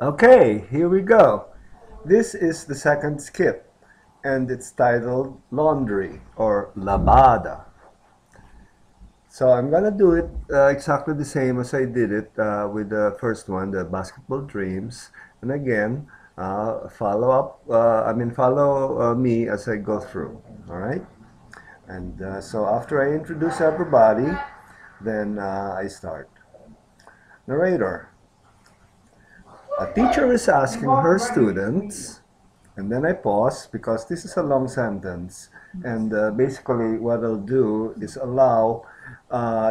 Okay, here we go. This is the second skit, and it's titled Laundry or Labada. So I'm gonna do it exactly the same as I did it with the first one, the basketball dreams. And again, follow me as I go through. All right. And so after I introduce everybody, then I start. Narrator. A teacher is asking her students, and then I pause because this is a long sentence. And basically, what I'll do is allow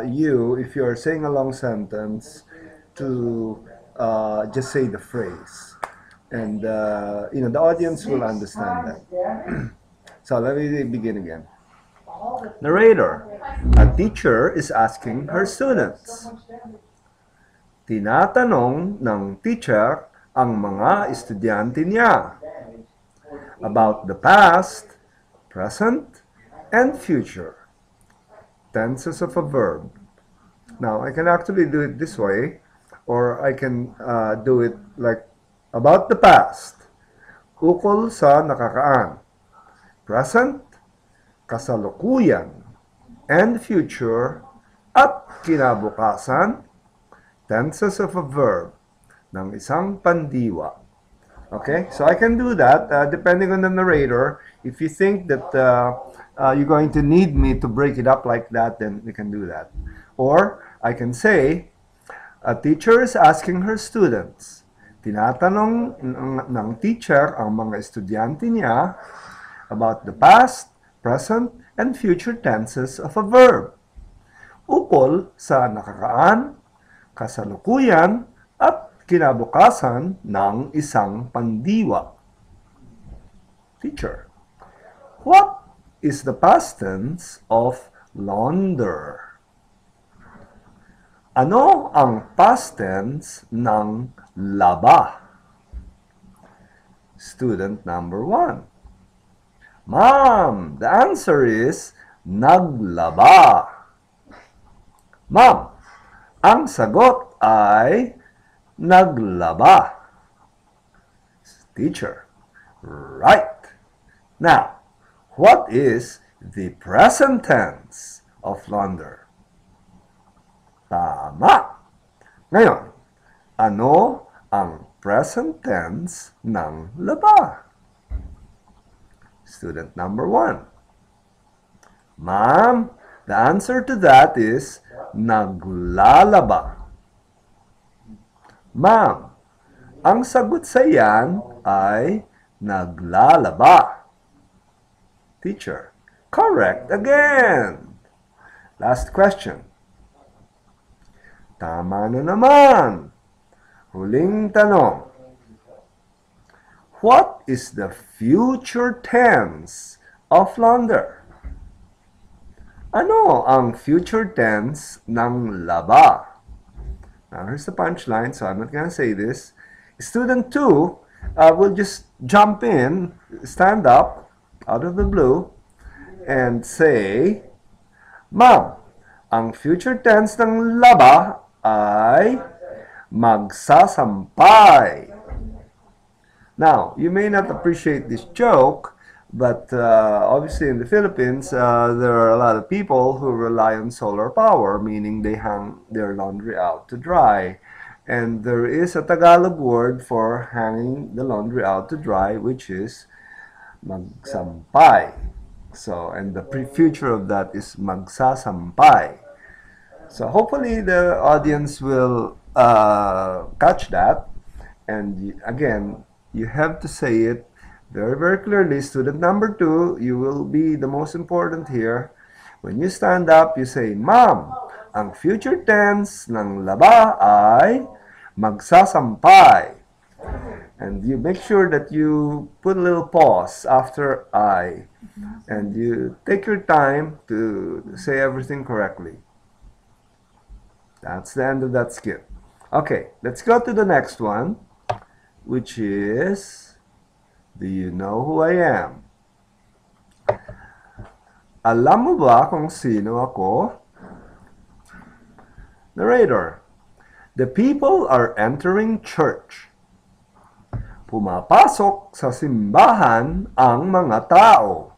you, if you're saying a long sentence, to just say the phrase. And, the audience will understand that. So let me begin again. Narrator. A teacher is asking her students. Tinatanong ng teacher ang mga estudyante niya about the past, present, and future. Tenses of a verb. Now, I can actually do it this way, or I can do it like about the past. Ukol sa nakakaan. Present, kasalukuyan, and future, at kinabukasan, tenses of a verb ng isang pandiwa. Okay, so I can do that depending on the narrator. If you think that you're going to need me to break it up like that, then we can do that. Or I can say, a teacher is asking her students. Tinatanong ng teacher ang mga estudyante niya about the past, present, and future tenses of a verb. Ukol sa nakakaan, kasalukuyan, at kinabukasan ng isang pandiwa. Teacher, what is the past tense of launder? Ano ang past tense ng laba? Student number 1. Ma'am, the answer is naglaba. Ma'am, ang sagot ay naglaba. Teacher, right. Now, what is the present tense of launder? Tama. Ngayon, ano ang present tense ng laba? Student number 1. Ma'am, the answer to that is naglalaba. Ma'am, ang sagot sa yan ay naglalaba. Teacher, correct again. Last question. Tama na naman. Huling tanong. What is the future tense of launder? Ano ang future tense ng laba? Now, here's the punchline, so I'm not going to say this. Student 2 will just jump in, stand up, out of the blue, and say, Ma'am, ang future tense ng laba ay magsasampay. Now, you may not appreciate this joke, but obviously in the Philippines, there are a lot of people who rely on solar power, meaning they hang their laundry out to dry. And there is a Tagalog word for hanging the laundry out to dry, which is magsampay. So, and the future of that is magsasampay. So hopefully the audience will catch that. And again, you have to say it very, very clearly. Student number 2, you will be the most important here. When you stand up, you say, Ma'am, ang future tense ng laba ay magsasampay. And you make sure that you put a little pause after I. And you take your time to say everything correctly. That's the end of that skit. Okay, let's go to the next one, which is, do you know who I am? Alam mo ba kung sino ako? Narrator, The people are entering church. Pumapasok sa simbahan ang mga tao.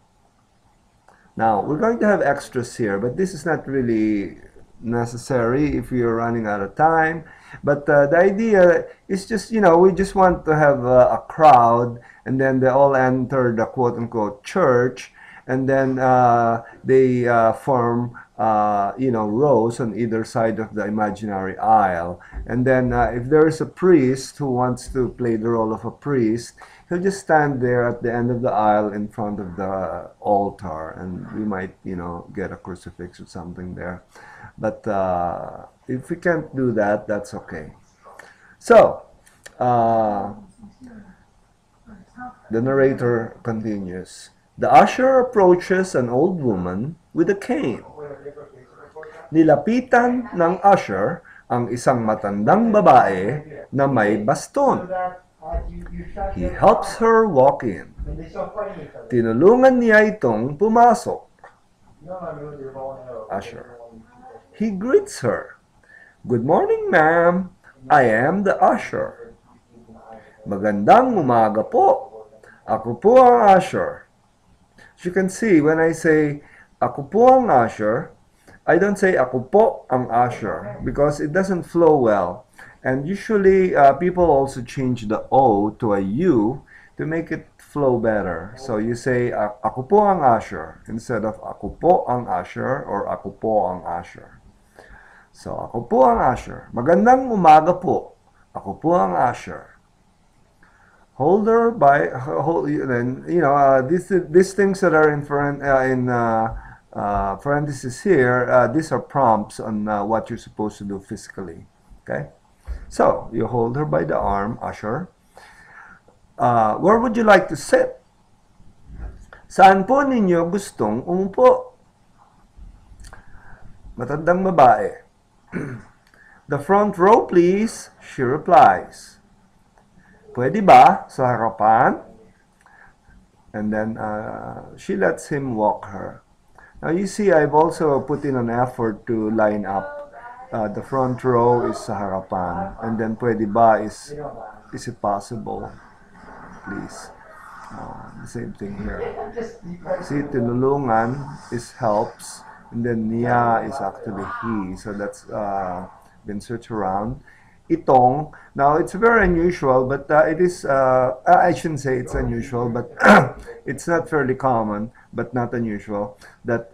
Now, we're going to have extras here, but this is not really necessary if you're running out of time. But the idea is just, we just want to have a crowd, and then they all enter the quote-unquote church, and then they form, rows on either side of the imaginary aisle. And then if there is a priest who wants to play the role of a priest, he'll just stand there at the end of the aisle in front of the altar, and we might, get a crucifix or something there. But if we can't do that, that's okay. So, the narrator continues. The usher approaches an old woman with a cane. Nilapitan ng usher ang isang matandang babae na may baston. He helps her walk in. Tinulungan niya itong pumasok. Usher. He greets her. Good morning, ma'am. I am the usher. Magandang umaga po. Ako po ang usher. As you can see, when I say ako po ang usher, I don't say ako po ang usher because it doesn't flow well. And usually, people also change the O to a U to make it flow better. So you say, ako po ang usher, instead of ako po ang usher or ako po ang usher. So, ako po ang usher. Magandang umaga po. Ako po ang usher. These things that are in parentheses here, these are prompts on what you're supposed to do physically. Okay? So, you hold her by the arm, usher. Where would you like to sit? Saan po ninyo gustong umupo? Matandang babae. The front row, please, she replies. Pwede ba sa harapan? And then she lets him walk her. Now you see, I've also put in an effort to line up. The front row is sa harapan, and then pwede ba is it possible? Please. The same thing here. See, tinulungan is helps, and then niya is actually he. So that's been searched around. Itong, now it's very unusual, but it is, I shouldn't say it's unusual, but it's not fairly common, but not unusual, that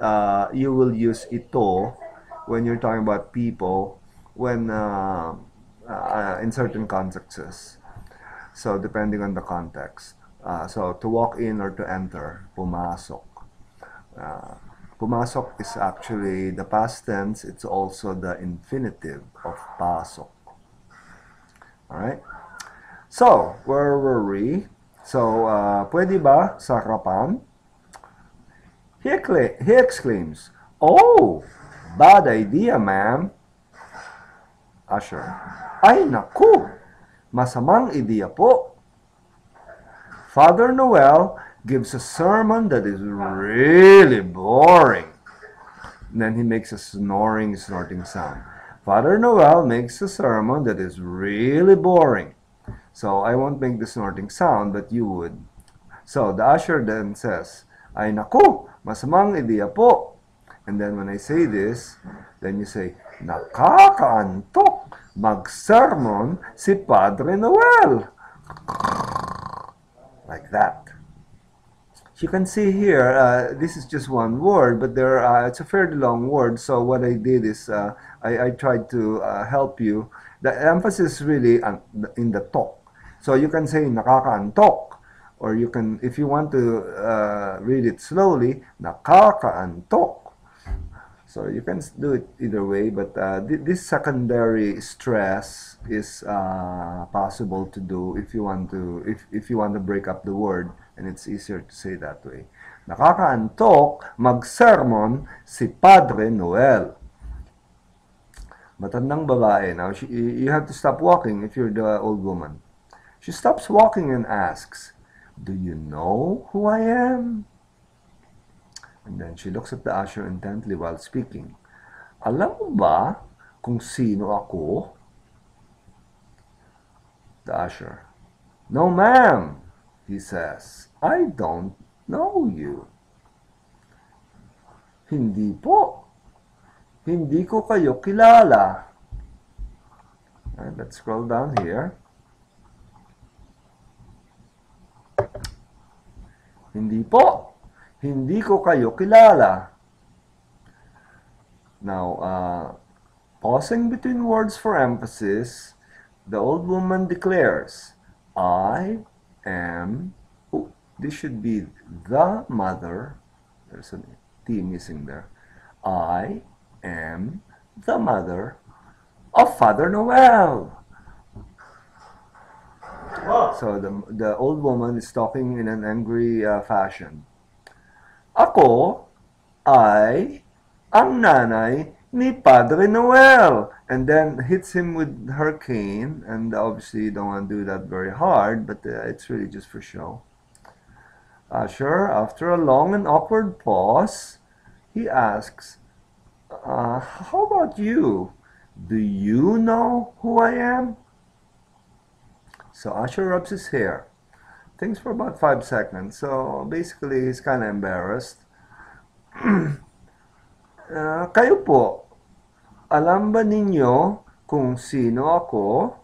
you will use ito when you're talking about people, when in certain contexts. So depending on the context. So to walk in or to enter, pumasok. Pumasok is actually the past tense. It's also the infinitive of pasok. Alright? So, where were we? So, pwede ba sa harapan? He exclaims, "Oh, bad idea, ma'am." Usher, "Ay, naku! Masamang ideya po." Father Noel gives a sermon that is really boring. And then he makes a snorting sound. Father Noel makes a sermon that is really boring. So I won't make the snorting sound, but you would. So the usher then says, "Ay naku, masamang ideya po." And then when I say this, then you say, "Nakakaantok mag-sermon si Padre Noel." Like that. You can see here, this is just one word, but it's a fairly long word. So what I did is I tried to help you. The emphasis really in the talk. So you can say nakakaantok, or you can, if you want to read it slowly, nakakaantok. So you can do it either way, but this secondary stress is possible to do if you want to break up the word. And it's easier to say that way. Nakakaantok mag-sermon si Padre Noel. Matandang babae. Now, you have to stop walking if you're the old woman. She stops walking and asks, "Do you know who I am?" And then she looks at the usher intently while speaking. "Alam mo ba kung sino ako?" The usher. No, ma'am, he says. I don't know you. Hindi po. Hindi ko kayo kilala. And let's scroll down here. Hindi po. Hindi ko kayo kilala. Now, pausing between words for emphasis, the old woman declares, I am, oh, this should be the mother, there's a T missing there, I am the mother of Father Noel. So the old woman is talking in an angry fashion. Ako ay ang nanay ni Padre Noel. And then hits him with her cane. And obviously you don't want to do that very hard, but it's really just for show. Sure, after a long and awkward pause, he asks, how about you? Do you know who I am? So Usher rubs his hair. Thinks for about 5 seconds. So basically, he's kind of embarrassed. Kayo po, alam ba ninyo kung sino ako?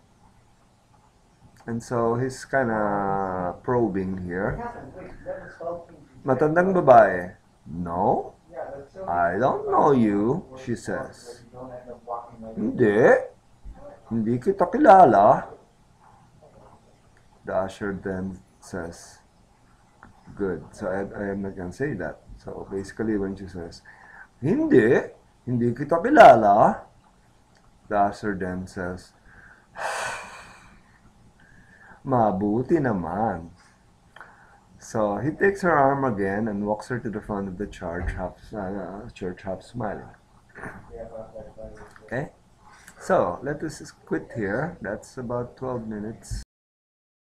And so he's kind of probing here. Matandang babae. No, I don't know you, she says. Hindi kita kilala. The usher then says, good. So I am not going to say that. So basically when she says, hindi kita kilala, the usher then says, mabuti naman. So he takes her arm again and walks her to the front of the church, half smiling. Okay? So let us quit here. That's about 12 minutes.